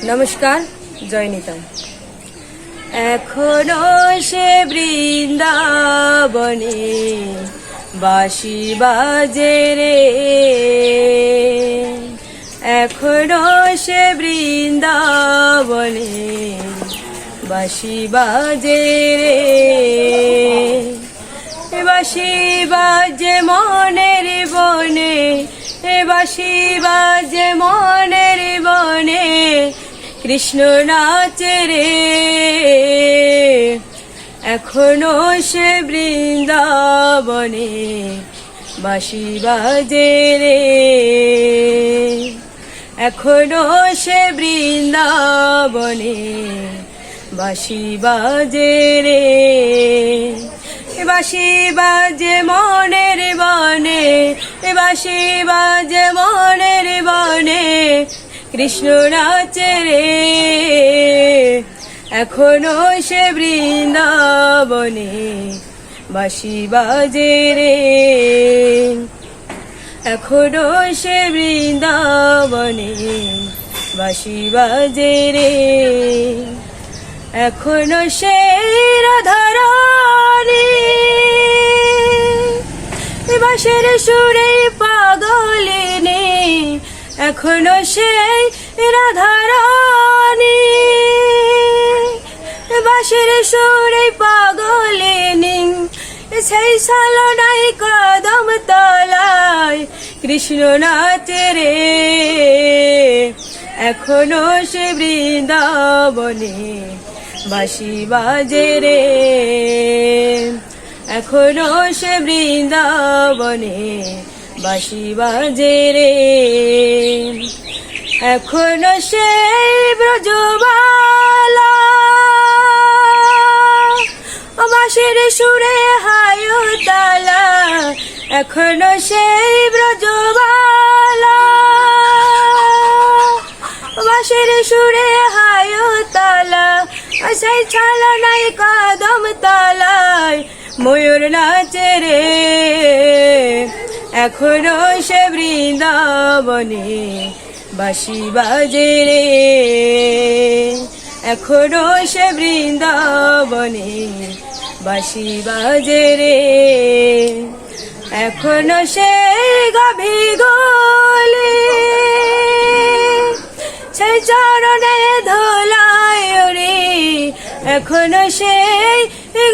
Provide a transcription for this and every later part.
নমস্কার, জয় নিতাই। এখনো সে বৃন্দাবনে বাঁশি বাজে রে, এখনো সে বৃন্দাবনে বাঁশি বাজে রে, বাঁশি বাজে মনের বনে, বাঁশি বাজে মনের বনে, কৃষ্ণ নাচে রে, এখনো সে বৃন্দাবনে বাঁশি বাজে রে, এখনো সে বৃন্দাবনে বাঁশি বাজে রে, বাঁশি বাজে মনের বনে, বাঁশি বাজে মনের বনে, কৃষ্ণ নাচে রে, এখনো সে বৃন্দাবনে বাঁশি বাজে রে, এখনো সে বৃন্দাবনে বাঁশি বাজে রে, এখনো সে রাধারানী বাঁশির সুরে পাগলিনী, এখনো সেই রাধারানী বাঁশির সুরে পাগলিনী, সেই সালনায় কদম তলায় কৃষ্ণ নাচে রে, এখনো সে বৃন্দাবনে বাঁশি বাজে রে, এখনো সে বৃন্দাবনে বাঁশি বাজে রে, এখনো সে ব্রজবালা বাঁশির সুরে হায়তালা, এখনো সেই ব্রজবালা বাঁশির সুরে হায়তালা, সেই ছালনায় কদম তলায় ময়ূর নাচে রে, এখনো সে বৃন্দাবনে বাঁশি বাজে রে, এখনো সে বৃন্দাবনে বাঁশি বাজে রে, এখনো সে গাভী গলে সেই চরণে ধোলায় রে, এখনো সেই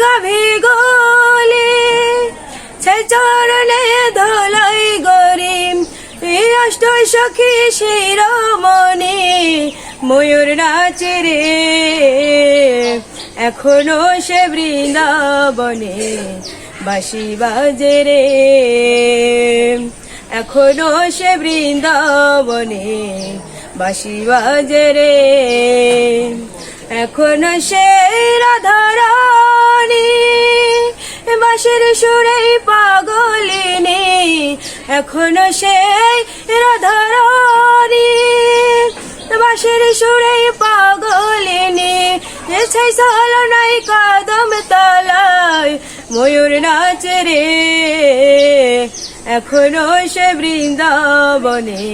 গাভী গলে সেই চরণে ধোলাই গরিম, অষ্ট সখী শিরোমণি ময়ূর নাচে রে, এখনো সে বৃন্দাবনে বাঁশি বাজে রে, এখনো সে বৃন্দাবনে বাঁশি বাজে রে, এখনো সে রাধারানী বাঁশির সুরে পাগলিনী, এখনো সেই রাধারানী বাঁশির সুরে পাগলিনী, সেই সালনায় কদম তলায় ময়ূর নাচে রে, এখনো সে বৃন্দাবনে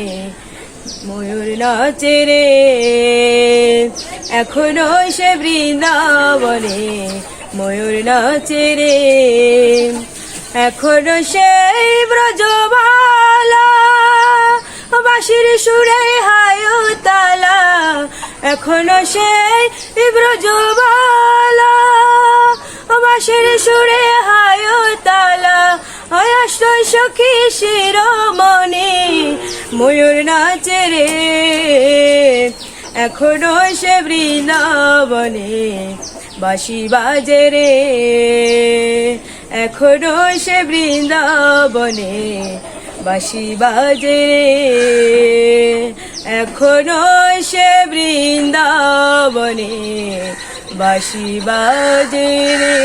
ময়ূর নাচে রে, এখনো সে বৃন্দাবনে ময়ূর নাচে রে, এখনো সেই ব্রজবালা বাঁশির সুরে হায়তালা, এখনো সেই ব্রজবালা বাঁশির সুরে হায়তালা, অষ্ট সখী শিরোমণি ময়ূর নাচে রে, এখনো সে বৃন্দাবনে বাঁশি বাজে রে, এখনো সে বৃন্দাবনে বাঁশি বাজে রে, এখনো সে বৃন্দাবনে বাঁশি বাজে রে।